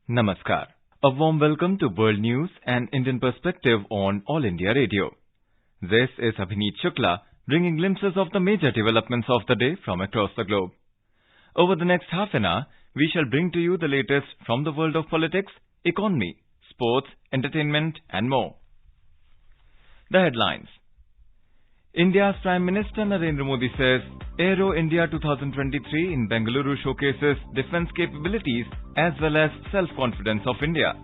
Namaskar. A warm welcome to World News and Indian Perspective on All India Radio. This is Abhineet Shukla, bringing glimpses of the major developments of the day from across the globe. Over the next half an hour, we shall bring to you the latest from the world of politics, economy, sports, entertainment and more. The headlines. India's Prime Minister Narendra Modi says Aero India 2023 in Bengaluru showcases defence capabilities as well as self-confidence of India.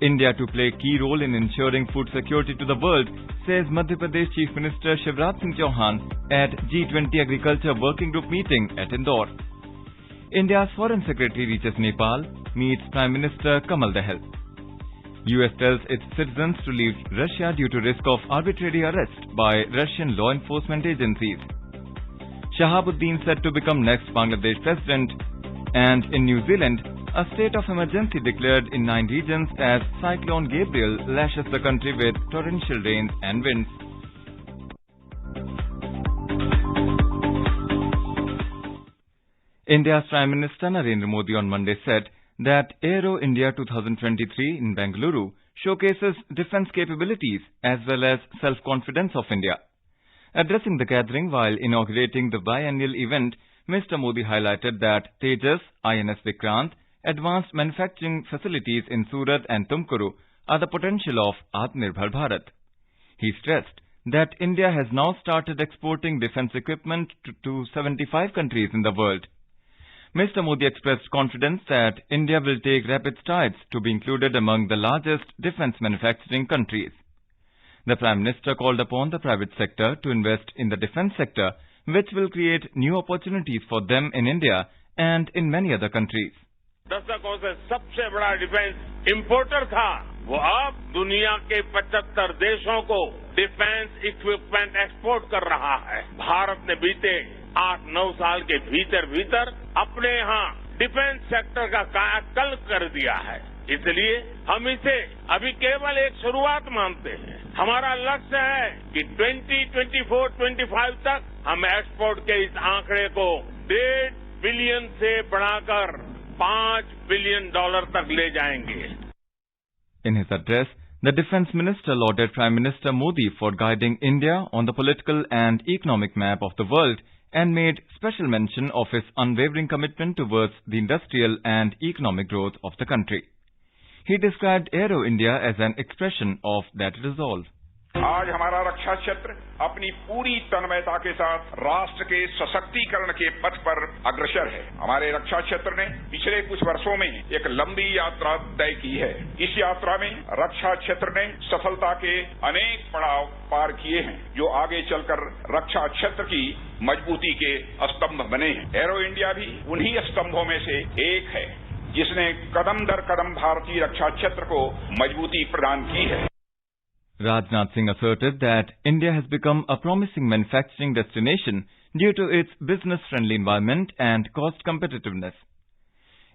India to play key role in ensuring food security to the world, says Madhya Pradesh Chief Minister Shivraj Singh Chauhan at G20 Agriculture Working Group meeting at Indore. India's Foreign Secretary reaches Nepal, meets Prime Minister Kamal Dahal. US tells its citizens to leave Russia due to risk of arbitrary arrest by Russian law enforcement agencies. Shahabuddin said to become next Bangladesh president. And in New Zealand, a state of emergency declared in 9 regions as Cyclone Gabriel lashes the country with torrential rains and winds. India's Prime Minister Narendra Modi on Monday said that Aero India 2023 in Bengaluru showcases defence capabilities as well as self-confidence of India. Addressing the gathering while inaugurating the biennial event, Mr. Modi highlighted that Tejas, INS Vikrant, advanced manufacturing facilities in Surat and Tumkuru are the potential of Atmanirbhar Bharat. He stressed that India has now started exporting defence equipment to 75 countries in the world. Mr. Modi expressed confidence that India will take rapid strides to be included among the largest defence manufacturing countries. The Prime Minister called upon the private sector to invest in the defence sector, which will create new opportunities for them in India and in many other countries. दशकों से सबसे बड़ा defence importer था, वो अब दुनिया के 75 देशों को डिफेंस इक्विपमेंट एक्सपोर्ट कर रहा है। भारत ने बीते 8-9 साल के भीतर अपने यहाँ डिफेंस सेक्टर का कायाकल्प कर दिया है। इसलिए हम इसे अभी केवल एक शुरुआत मानते हैं। हमारा लक्ष्य है कि 2024-25 तक हम एक्सपोर्ट के इस आंकड़े को $1.5 बिलियन से बढ़ाकर $5 बिलियन तक ले जाएंगे। In his address, the Defence Minister lauded Prime Minister Modi for guiding India on the political and economic map of the world and made special mention of his unwavering commitment towards the industrial and economic growth of the country. He described Aero India as an expression of that resolve. आज हमारा रक्षा क्षेत्र अपनी पूरी तन्मयता के साथ राष्ट्र के सशक्तिकरण के पथ पर अग्रसर है। हमारे रक्षा क्षेत्र ने पिछले कुछ वर्षों में एक लंबी यात्रा तय की है। इस यात्रा में रक्षा क्षेत्र ने सफलता के अनेक पड़ाव पार किए हैं, जो आगे चलकर रक्षा क्षेत्र की मजबूती के स्तंभ बने हैं। एरो इंडिया भी उन्हीं स्तंभों में से एक है, जिसने कदम दर कदम भारतीय रक्षा क्षेत्र को मजबूती प्रदान की है। Rajnath Singh asserted that India has become a promising manufacturing destination due to its business-friendly environment and cost competitiveness.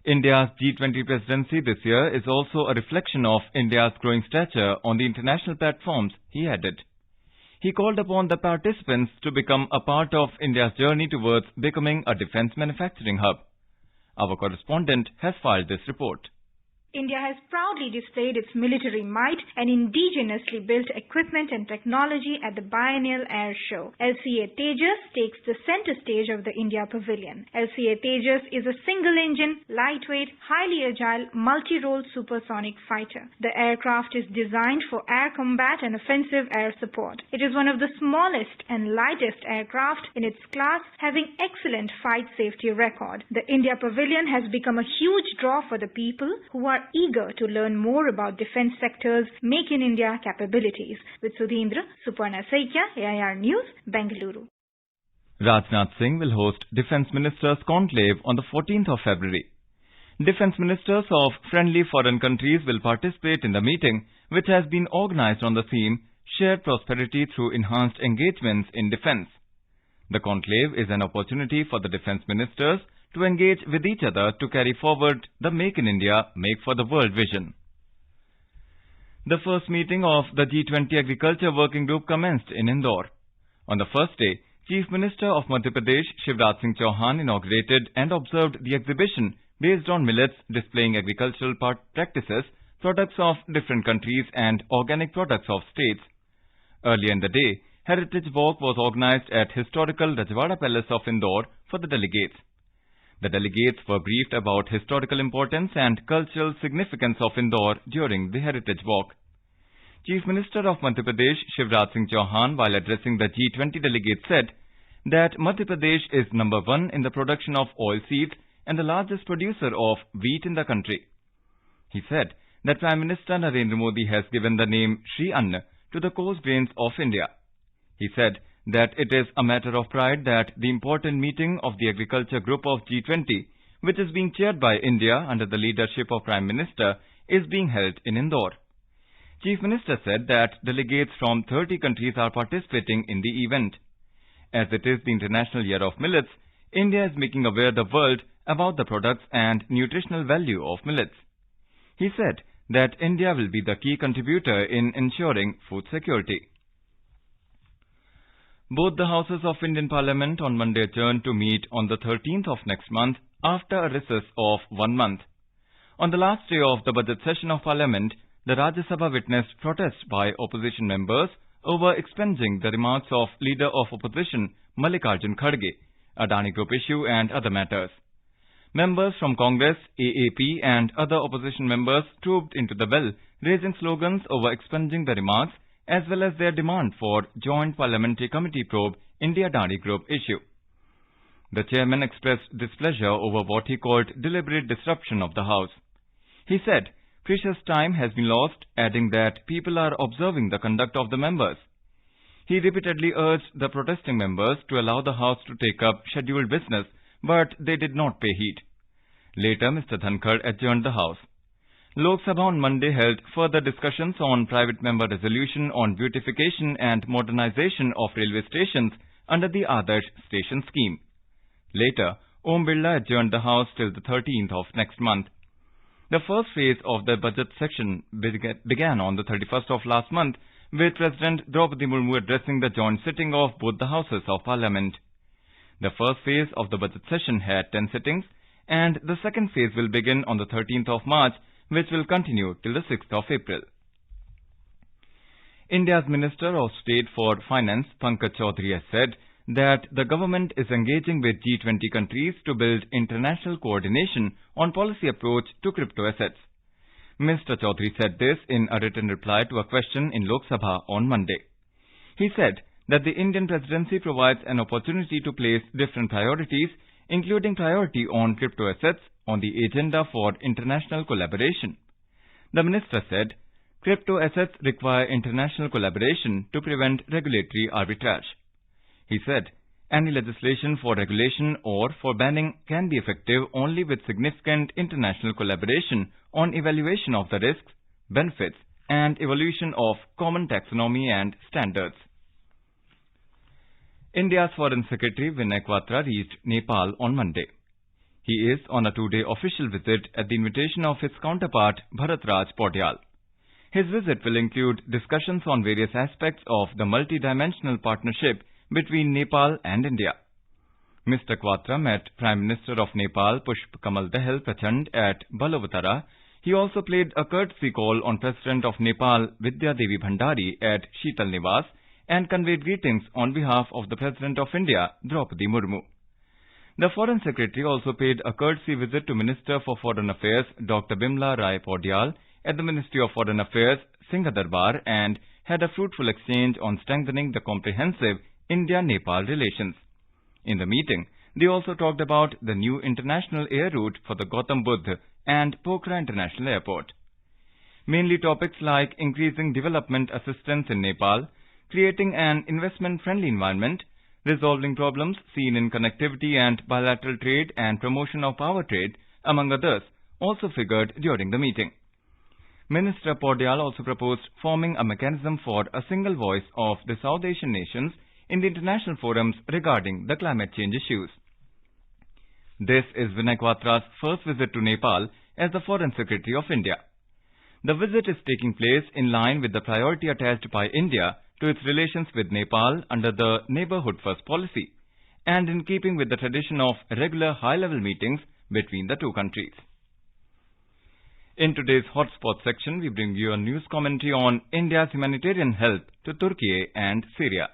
India's G20 presidency this year is also a reflection of India's growing stature on the international platforms, he added. He called upon the participants to become a part of India's journey towards becoming a defence manufacturing hub. Our correspondent has filed this report. India has proudly displayed its military might and indigenously built equipment and technology at the biennial air show. LCA Tejas takes the center stage of the India Pavilion. LCA Tejas is a single-engine, lightweight, highly agile, multi-role supersonic fighter. The aircraft is designed for air combat and offensive air support. It is one of the smallest and lightest aircraft in its class, having excellent fight safety record. The India Pavilion has become a huge draw for the people who are eager to learn more about defence sector's Make in India capabilities. With Sudhindra, Suparna Saikya, AIR News, Bengaluru. Rajnath Singh will host Defence Ministers' Conclave on the 14th of February. Defence Ministers of friendly foreign countries will participate in the meeting, which has been organised on the theme Shared Prosperity through Enhanced Engagements in Defence. The conclave is an opportunity for the defence ministers to engage with each other to carry forward the Make in India, Make for the World vision. The first meeting of the G20 Agriculture Working Group commenced in Indore. On the first day, Chief Minister of Madhya Pradesh Shivraj Singh Chauhan inaugurated and observed the exhibition based on millets, displaying agricultural practices, products of different countries and organic products of states. Earlier in the day, Heritage Walk was organized at historical Rajwada Palace of Indore for the delegates. The delegates were briefed about historical importance and cultural significance of Indore during the Heritage Walk. Chief Minister of Madhya Pradesh, Shivraj Singh Chauhan, while addressing the G20 delegates, said that Madhya Pradesh is number one in the production of oilseeds and the largest producer of wheat in the country. He said that Prime Minister Narendra Modi has given the name Shri Anna to the coarse grains of India. He said that it is a matter of pride that the important meeting of the Agriculture Group of G20, which is being chaired by India under the leadership of Prime Minister, is being held in Indore. Chief Minister said that delegates from 30 countries are participating in the event. As it is the International Year of Millets, India is making aware the world about the products and nutritional value of millets. He said that India will be the key contributor in ensuring food security. Both the houses of Indian Parliament on Monday adjourned to meet on the 13th of next month after a recess of 1 month. On the last day of the budget session of Parliament, the Rajya Sabha witnessed protests by opposition members over expunging the remarks of Leader of Opposition Mallikarjun Kharge, Adani Group issue and other matters. Members from Congress, AAP and other opposition members trooped into the well, raising slogans over expunging the remarks as well as their demand for Joint Parliamentary Committee probe India-Adani Group issue. The chairman expressed displeasure over what he called deliberate disruption of the House. He said precious time has been lost, adding that people are observing the conduct of the members. He repeatedly urged the protesting members to allow the House to take up scheduled business, but they did not pay heed. Later, Mr. Dhankar adjourned the House. Lok Sabha on Monday held further discussions on private member resolution on beautification and modernization of railway stations under the Adarsh Station scheme. Later, Om Birla adjourned the House till the 13th of next month. The first phase of the budget session began on the 31st of last month, with President Draupadi Murmu addressing the joint sitting of both the houses of Parliament. The first phase of the budget session had 10 sittings, and the second phase will begin on the 13th of March, which will continue till the 6th of April. India's Minister of State for Finance, Pankaj Chaudhary, has said that the government is engaging with G20 countries to build international coordination on policy approach to crypto assets. Mr. Chaudhary said this in a written reply to a question in Lok Sabha on Monday. He said that the Indian presidency provides an opportunity to place different priorities, including priority on crypto assets, on the agenda for international collaboration. The minister said, crypto assets require international collaboration to prevent regulatory arbitrage. He said, any legislation for regulation or for banning can be effective only with significant international collaboration on evaluation of the risks, benefits, and evolution of common taxonomy and standards. India's Foreign Secretary Vinay Quatra reached Nepal on Monday. He is on a 2-day official visit at the invitation of his counterpart Bharat Raj Paudyal. His visit will include discussions on various aspects of the multi-dimensional partnership between Nepal and India. Mr. Quatra met Prime Minister of Nepal Pushp Kamal Dahal Prachand at Balovatara. He also played a courtesy call on President of Nepal Vidya Devi Bhandari at Sheetal Niwas and conveyed greetings on behalf of the President of India, Draupadi Murmu. The Foreign Secretary also paid a courtesy visit to Minister for Foreign Affairs Dr. Bimla Rai Paudyal at the Ministry of Foreign Affairs, Singha Darbar, and had a fruitful exchange on strengthening the comprehensive India-Nepal relations. In the meeting, they also talked about the new international air route for the Gautam Buddha and Pokhara International Airport. Mainly topics like increasing development assistance in Nepal, creating an investment-friendly environment, resolving problems seen in connectivity and bilateral trade and promotion of power trade, among others, also figured during the meeting. Minister Paudyal also proposed forming a mechanism for a single voice of the South Asian nations in the international forums regarding the climate change issues. This is Vinay Quatra's first visit to Nepal as the Foreign Secretary of India. The visit is taking place in line with the priority attached by India to its relations with Nepal under the Neighbourhood First policy, and in keeping with the tradition of regular high-level meetings between the two countries. In today's Hotspot section, we bring you a news commentary on India's humanitarian help to Turkey and Syria.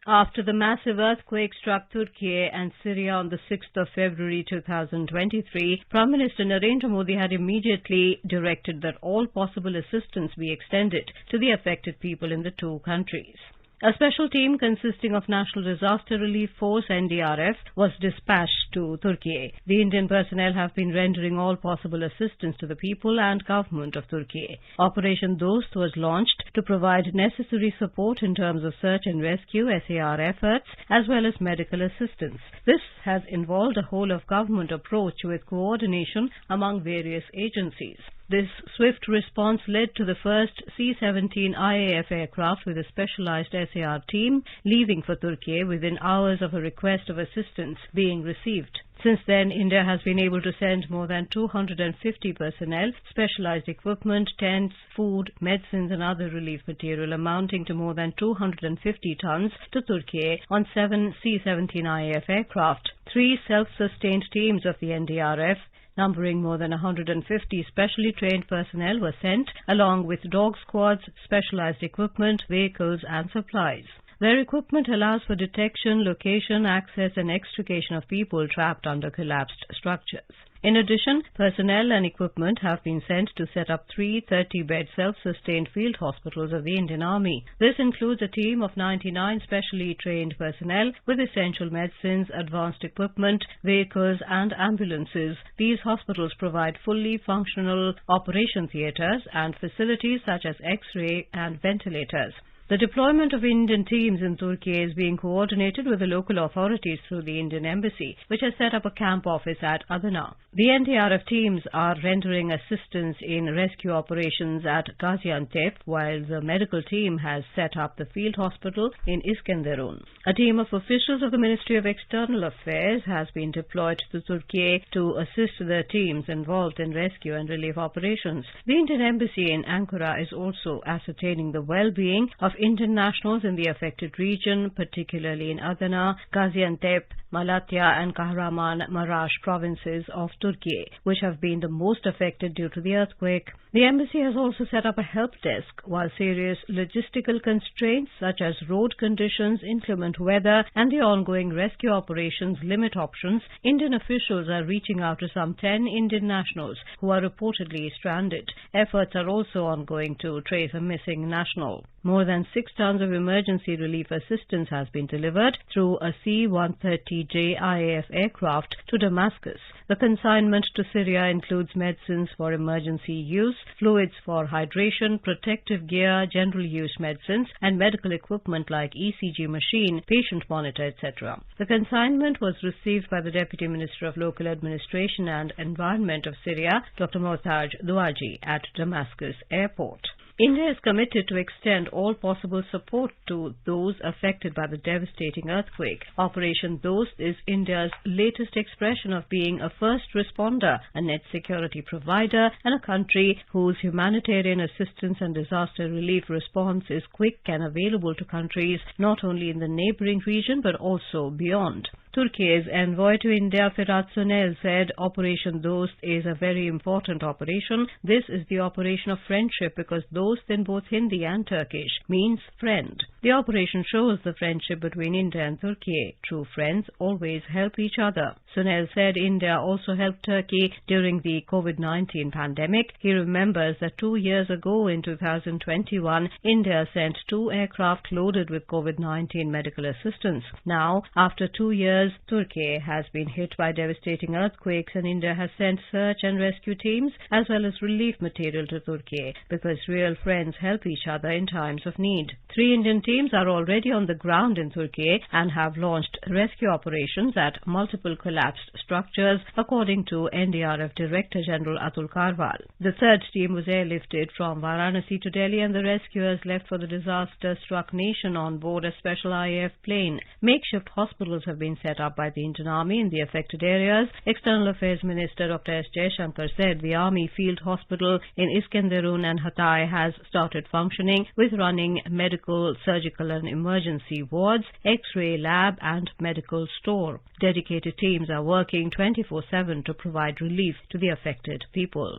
After the massive earthquake struck Turkey and Syria on the 6th of February 2023, Prime Minister Narendra Modi had immediately directed that all possible assistance be extended to the affected people in the two countries. A special team consisting of National Disaster Relief Force (NDRF) was dispatched to Turkey. The Indian personnel have been rendering all possible assistance to the people and government of Turkey. Operation Dost was launched to provide necessary support in terms of search and rescue (SAR) efforts as well as medical assistance. This has involved a whole-of-government approach with coordination among various agencies. This swift response led to the first C-17 IAF aircraft with a specialized SAR team leaving for Turkey within hours of a request of assistance being received. Since then, India has been able to send more than 250 personnel, specialized equipment, tents, food, medicines and other relief material amounting to more than 250 tons to Turkey on 7 C-17 IAF aircraft. 3 self-sustained teams of the NDRF numbering more than 150 specially trained personnel were sent, along with dog squads, specialized equipment, vehicles and supplies. Their equipment allows for detection, location, access and extrication of people trapped under collapsed structures. In addition, personnel and equipment have been sent to set up 3 30-bed self-sustained field hospitals of the Indian Army. This includes a team of 99 specially trained personnel with essential medicines, advanced equipment, vehicles and ambulances. These hospitals provide fully functional operation theatres and facilities such as X-ray and ventilators. The deployment of Indian teams in Turkey is being coordinated with the local authorities through the Indian Embassy, which has set up a camp office at Adana. The NDRF teams are rendering assistance in rescue operations at Gaziantep, while the medical team has set up the field hospital in Iskenderun. A team of officials of the Ministry of External Affairs has been deployed to Turkey to assist the teams involved in rescue and relief operations. The Indian Embassy in Ankara is also ascertaining the well-being of Indian nationals in the affected region, particularly in Adana, Gaziantep, Malatya and Kahramanmaraş provinces of Turkey, which have been the most affected due to the earthquake. The embassy has also set up a help desk, while serious logistical constraints such as road conditions, inclement weather and the ongoing rescue operations limit options. Indian officials are reaching out to some 10 Indian nationals who are reportedly stranded. Efforts are also ongoing to trace a missing national. More than 6 tons of emergency relief assistance has been delivered through a C-130J IAF aircraft to Damascus. The consignment to Syria includes medicines for emergency use, fluids for hydration, protective gear, general use medicines, and medical equipment like ECG machine, patient monitor, etc. The consignment was received by the Deputy Minister of Local Administration and Environment of Syria, Dr. Mohtaj Duaji, at Damascus Airport. India is committed to extend all possible support to those affected by the devastating earthquake. Operation Dost is India's latest expression of being a first responder, a net security provider, and a country whose humanitarian assistance and disaster relief response is quick and available to countries not only in the neighbouring region but also beyond. Turkey's envoy to India, Ferhat Sonel, said Operation Dost is a very important operation. This is the operation of friendship because Dost in both Hindi and Turkish means friend. The operation shows the friendship between India and Turkey. True friends always help each other. Sonel said India also helped Turkey during the COVID-19 pandemic. He remembers that 2 years ago in 2021, India sent 2 aircraft loaded with COVID-19 medical assistance. Now, after 2 years, Turkey has been hit by devastating earthquakes and India has sent search and rescue teams as well as relief material to Turkey because real friends help each other in times of need. 3 Indian teams are already on the ground in Turkey and have launched rescue operations at multiple collapsed collapsed structures, according to NDRF Director General Atul Karwal. The third team was airlifted from Varanasi to Delhi, and the rescuers left for the disaster-struck nation on board a special IAF plane. Makeshift hospitals have been set up by the Indian Army in the affected areas. External Affairs Minister Dr. S. Jaishankar said the Army Field Hospital in Iskenderun and Hatay has started functioning with running medical, surgical and emergency wards, X-ray lab and medical store. Dedicated teams are working 24/7 to provide relief to the affected people.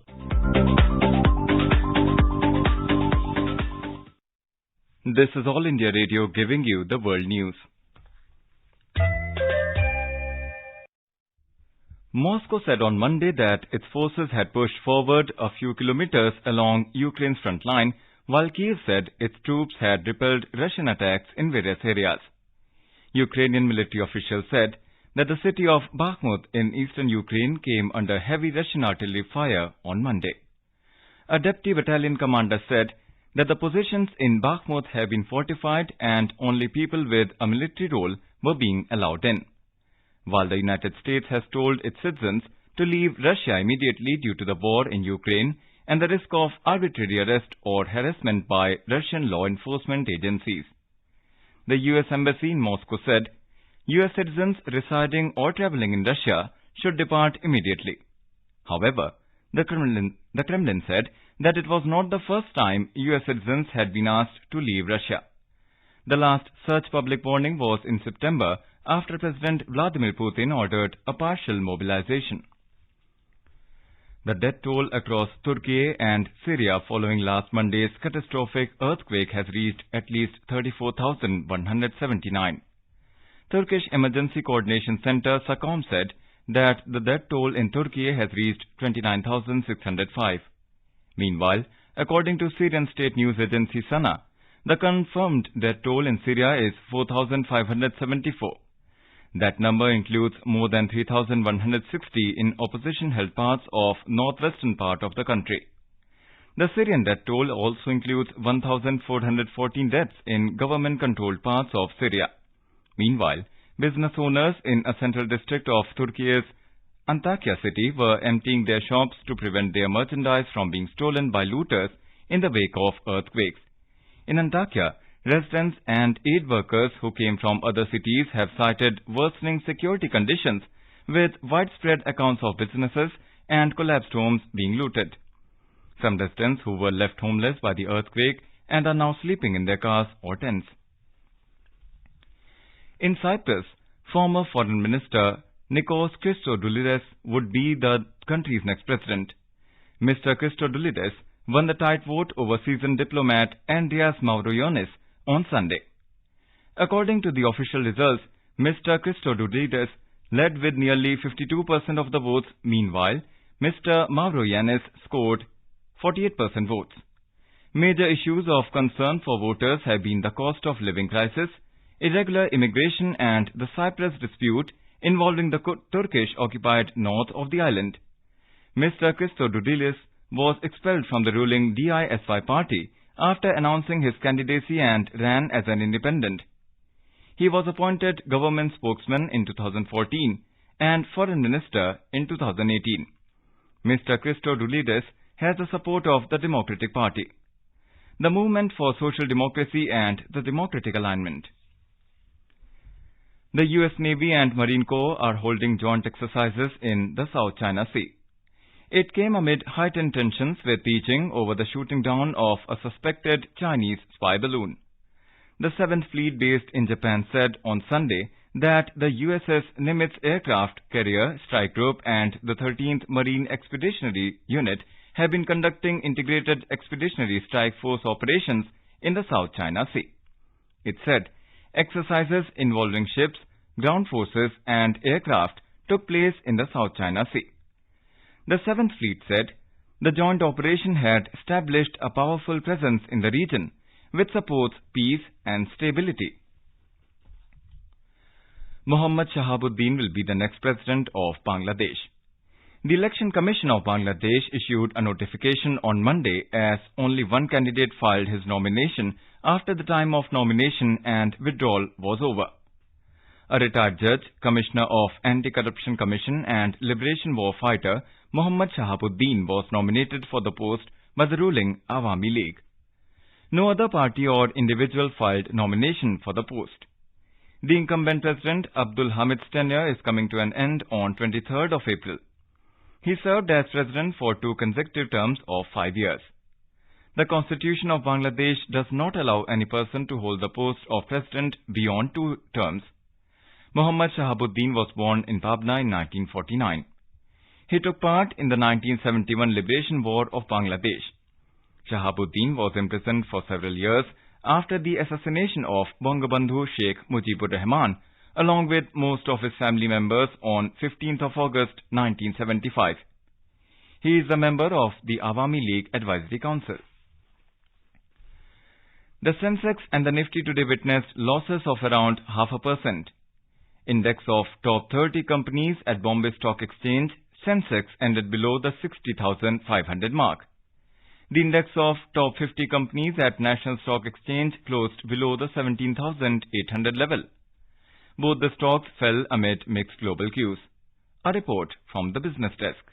This is All India Radio giving you the world news. Moscow said on Monday that its forces had pushed forward a few kilometers along Ukraine's front line, while Kiev said its troops had repelled Russian attacks in various areas. Ukrainian military officials said that the city of Bakhmut in eastern Ukraine came under heavy Russian artillery fire on Monday. A deputy battalion commander said that the positions in Bakhmut have been fortified and only people with a military role were being allowed in. While the United States has told its citizens to leave Russia immediately due to the war in Ukraine and the risk of arbitrary arrest or harassment by Russian law enforcement agencies. The U.S. Embassy in Moscow said U.S. citizens residing or traveling in Russia should depart immediately. However, the Kremlin said that it was not the first time U.S. citizens had been asked to leave Russia. The last such public warning was in September after President Vladimir Putin ordered a partial mobilization. The death toll across Turkey and Syria following last Monday's catastrophic earthquake has reached at least 34,179. Turkish Emergency Coordination Center SACOM said that the death toll in Turkey has reached 29,605. Meanwhile, according to Syrian state news agency SANA, the confirmed death toll in Syria is 4,574. That number includes more than 3,160 in opposition-held parts of northwestern part of the country. The Syrian death toll also includes 1,414 deaths in government-controlled parts of Syria. Meanwhile, business owners in a central district of Turkey's Antakya city were emptying their shops to prevent their merchandise from being stolen by looters in the wake of earthquakes. In Antakya, residents and aid workers who came from other cities have cited worsening security conditions with widespread accounts of businesses and collapsed homes being looted. Some residents who were left homeless by the earthquake and are now sleeping in their cars or tents. In Cyprus, former Foreign Minister Nikos Christodoulides would be the country's next president. Mr. Christodoulides won the tight vote over seasoned diplomat Andreas Mavroyiannis on Sunday. According to the official results, Mr. Christodoulides led with nearly 52% of the votes. Meanwhile, Mr. Mavroyiannis scored 48% votes. Major issues of concern for voters have been the cost of living crisis, irregular immigration and the Cyprus dispute involving the Turkish-occupied north of the island. Mr. Christodoulides was expelled from the ruling DISY party after announcing his candidacy and ran as an independent. He was appointed government spokesman in 2014 and foreign minister in 2018. Mr. Christodoulides has the support of the Democratic Party, the Movement for Social Democracy and the Democratic Alignment. The U.S. Navy and Marine Corps are holding joint exercises in the South China Sea. It came amid heightened tensions with Beijing over the shooting down of a suspected Chinese spy balloon. The 7th Fleet based in Japan said on Sunday that the USS Nimitz aircraft carrier strike group and the 13th Marine Expeditionary Unit have been conducting integrated expeditionary strike force operations in the South China Sea. It said exercises involving ships, ground forces and aircraft took place in the South China Sea. The 7th Fleet said the joint operation had established a powerful presence in the region, which supports peace and stability. Mohammad Shahabuddin will be the next president of Bangladesh. The Election Commission of Bangladesh issued a notification on Monday as only one candidate filed his nomination after the time of nomination and withdrawal was over. A retired judge, Commissioner of Anti-Corruption Commission and Liberation War fighter Mohammad Shahabuddin was nominated for the post by the ruling Awami League. No other party or individual filed nomination for the post. The incumbent President Abdul Hamid's tenure is coming to an end on 23rd of April. He served as President for 2 consecutive terms of 5 years. The Constitution of Bangladesh does not allow any person to hold the post of President beyond 2 terms. Mohammad Shahabuddin was born in Pabna in 1949. He took part in the 1971 Liberation War of Bangladesh. Shahabuddin was imprisoned for several years after the assassination of Bangabandhu Sheikh Mujibur Rahman, along with most of his family members on 15th of August 1975. He is a member of the Awami League Advisory Council. The Sensex and the Nifty today witnessed losses of around 0.5%. Index of top 30 companies at Bombay Stock Exchange, Sensex ended below the 60,500 mark. The index of top 50 companies at National Stock Exchange closed below the 17,800 level. Both the stocks fell amid mixed global cues. A report from the business desk.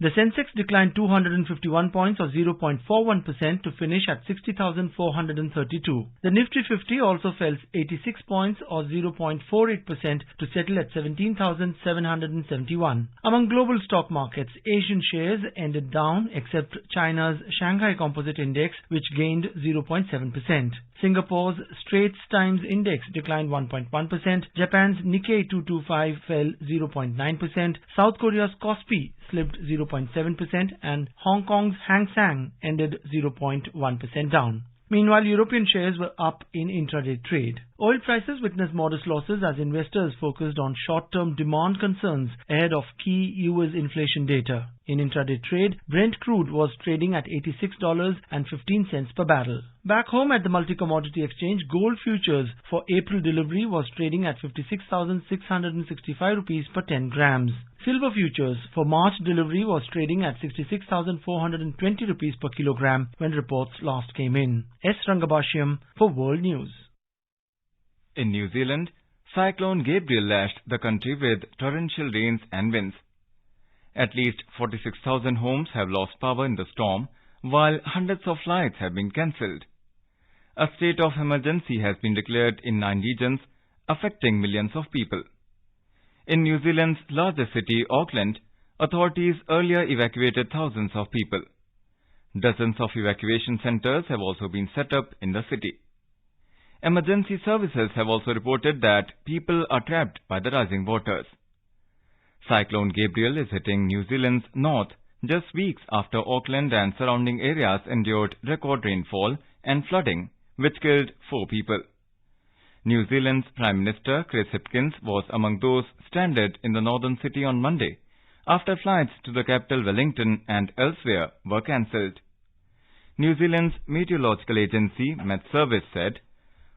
The Sensex declined 251 points or 0.41% to finish at 60,432. The Nifty 50 also fell 86 points or 0.48% to settle at 17,771. Among global stock markets, Asian shares ended down except China's Shanghai Composite Index, which gained 0.7%. Singapore's Straits Times Index declined 1.1%, Japan's Nikkei 225 fell 0.9%, South Korea's Kospi slipped 0.7% and Hong Kong's Hang Seng ended 0.1% down. Meanwhile, European shares were up in intraday trade. Oil prices witnessed modest losses as investors focused on short-term demand concerns ahead of key US inflation data. In intraday trade, Brent crude was trading at $86.15 per barrel. Back home at the multi-commodity exchange, gold futures for April delivery was trading at 56,665 rupees per 10 grams. Silver futures for March delivery was trading at 66,420 rupees per kilogram when reports last came in. S. Rangabashyam for World News. In New Zealand, Cyclone Gabriel lashed the country with torrential rains and winds. At least 46,000 homes have lost power in the storm, while hundreds of flights have been cancelled. A state of emergency has been declared in 9 regions, affecting millions of people. In New Zealand's largest city, Auckland, authorities earlier evacuated thousands of people. Dozens of evacuation centres have also been set up in the city. Emergency services have also reported that people are trapped by the rising waters. Cyclone Gabriel is hitting New Zealand's north just weeks after Auckland and surrounding areas endured record rainfall and flooding, which killed 4 people. New Zealand's Prime Minister Chris Hipkins was among those stranded in the northern city on Monday after flights to the capital Wellington and elsewhere were cancelled. New Zealand's meteorological agency Met Service said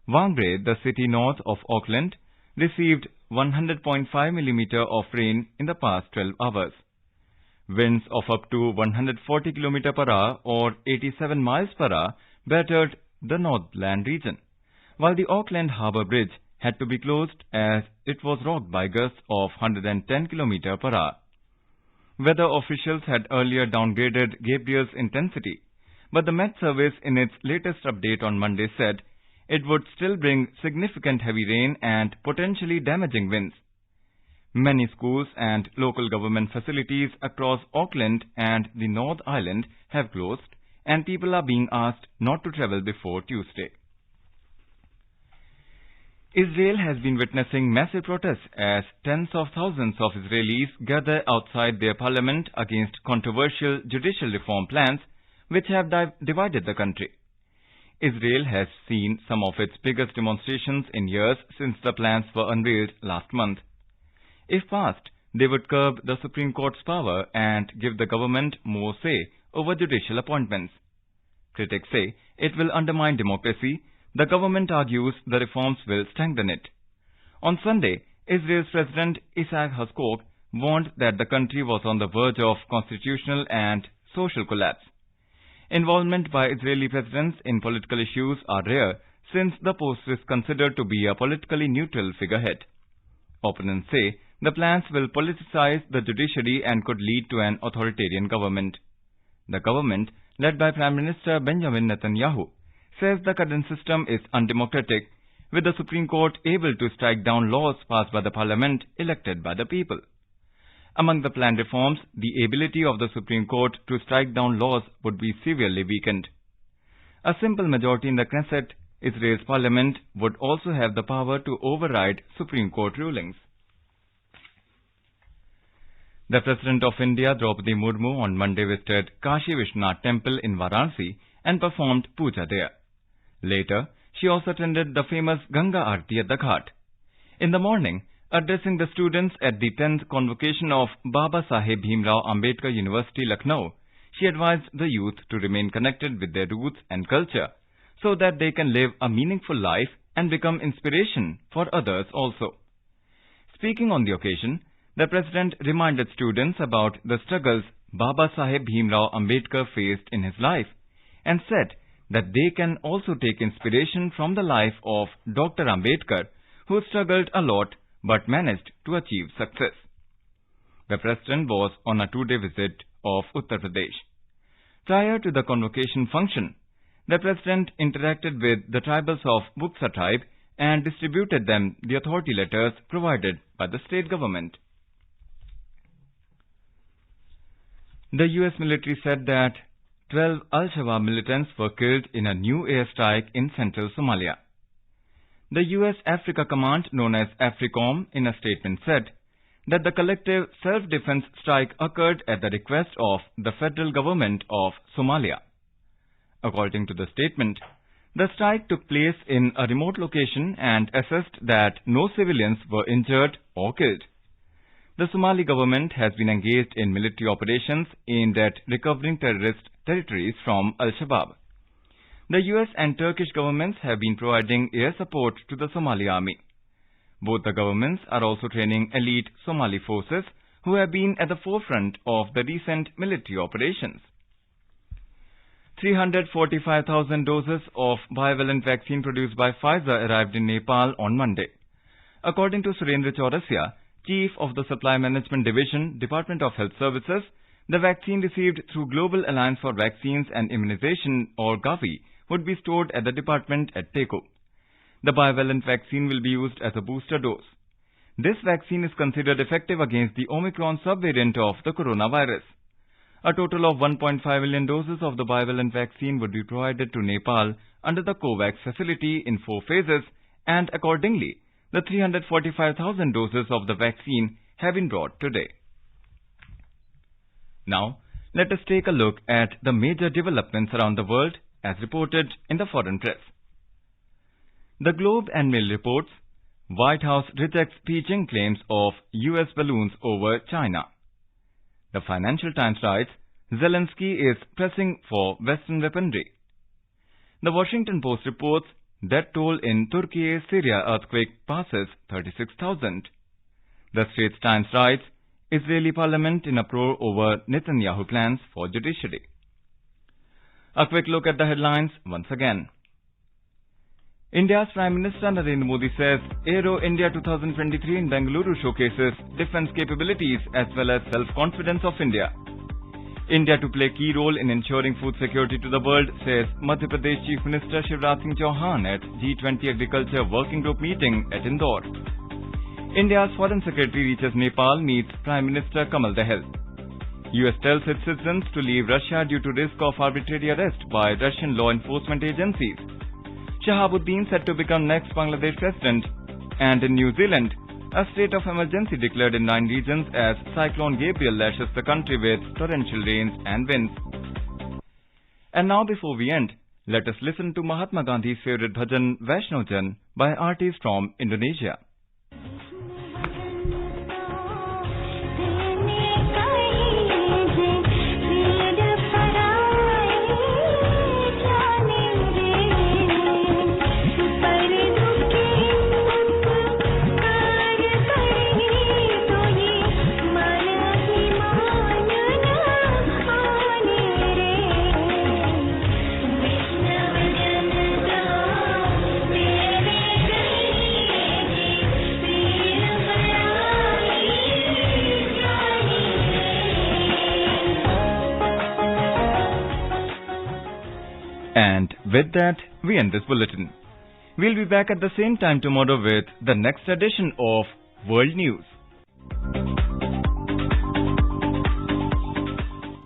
Wangbre, the city north of Auckland, received 100.5 mm of rain in the past 12 hours. Winds of up to 140 km per hour or 87 miles per hour battered the Northland region, while the Auckland Harbour Bridge had to be closed as it was rocked by gusts of 110 km per hour. Weather officials had earlier downgraded Gabriel's intensity, but the Met Service in its latest update on Monday said it would still bring significant heavy rain and potentially damaging winds. Many schools and local government facilities across Auckland and the North Island have closed, and people are being asked not to travel before Tuesday. Israel has been witnessing massive protests as tens of thousands of Israelis gather outside their parliament against controversial judicial reform plans which have divided the country. Israel has seen some of its biggest demonstrations in years since the plans were unveiled last month. If passed, they would curb the Supreme Court's power and give the government more say over judicial appointments. Critics say it will undermine democracy. The government argues the reforms will strengthen it. On Sunday, Israel's President Isaac Herzog warned that the country was on the verge of constitutional and social collapse. Involvement by Israeli presidents in political issues are rare since the post is considered to be a politically neutral figurehead. Opponents say the plans will politicize the judiciary and could lead to an authoritarian government. The government, led by Prime Minister Benjamin Netanyahu, says the current system is undemocratic, with the Supreme Court able to strike down laws passed by the parliament elected by the people. Among the planned reforms, the ability of the Supreme Court to strike down laws would be severely weakened. A simple majority in the Knesset, Israel's parliament, would also have the power to override Supreme Court rulings. The President of India, Draupadi Murmu, on Monday visited Kashi Vishwanath Temple in Varanasi and performed puja there. Later, she also attended the famous Ganga Aarti at the Ghat. In the morning, addressing the students at the 10th convocation of Baba Saheb Bhimrao Ambedkar University, Lucknow, she advised the youth to remain connected with their roots and culture so that they can live a meaningful life and become inspiration for others also. Speaking on the occasion, the President reminded students about the struggles Baba Saheb Bhimrao Ambedkar faced in his life and said that they can also take inspiration from the life of Dr. Ambedkar, who struggled a lot but managed to achieve success. The President was on a 2-day visit of Uttar Pradesh. Prior to the convocation function, the President interacted with the tribals of Buksa tribe and distributed them the authority letters provided by the state government. The US military said that 12 Al-Shabaab militants were killed in a new airstrike in central Somalia. The US Africa Command, known as AFRICOM, in a statement said that the collective self-defense strike occurred at the request of the federal government of Somalia. According to the statement, the strike took place in a remote location and assessed that no civilians were injured or killed. The Somali government has been engaged in military operations aimed at recovering terrorist territories from Al-Shabaab. The US and Turkish governments have been providing air support to the Somali army. Both the governments are also training elite Somali forces who have been at the forefront of the recent military operations. 345,000 doses of bivalent vaccine produced by Pfizer arrived in Nepal on Monday. According to Surendra Chaurasia, Chief of the Supply Management Division, Department of Health Services, the vaccine received through Global Alliance for Vaccines and Immunization, or Gavi, would be stored at the department at Teko. The bivalent vaccine will be used as a booster dose. This vaccine is considered effective against the Omicron subvariant of the coronavirus. A total of 1.5 million doses of the bivalent vaccine would be provided to Nepal under the COVAX facility in 4 phases, and accordingly, the 345,000 doses of the vaccine have been brought today. Now, let us take a look at the major developments around the world as reported in the foreign press. The Globe and Mail reports, White House rejects Beijing claims of US balloons over China. The Financial Times writes, Zelensky is pressing for Western weaponry. The Washington Post reports, death toll in Turkey's Syria earthquake passes 36,000. The Straits Times writes, Israeli parliament in uproar over Netanyahu plans for judiciary. A quick look at the headlines once again. India's Prime Minister Narendra Modi says Aero India 2023 in Bengaluru showcases defence capabilities as well as self-confidence of India. India to play key role in ensuring food security to the world, says Madhya Pradesh Chief Minister Shivraj Singh Chauhan at G20 Agriculture Working Group meeting at Indore. India's Foreign Secretary reaches Nepal, meets Prime Minister Kamal Dahal. US tells its citizens to leave Russia due to risk of arbitrary arrest by Russian law enforcement agencies. Shahabuddin said to become next Bangladesh president. And in New Zealand, a state of emergency declared in 9 regions as Cyclone Gabriel lashes the country with torrential rains and winds. And now before we end, let us listen to Mahatma Gandhi's favorite bhajan Vaishno Jan by artists from Indonesia. And with that, we end this bulletin. We'll be back at the same time tomorrow with the next edition of World News.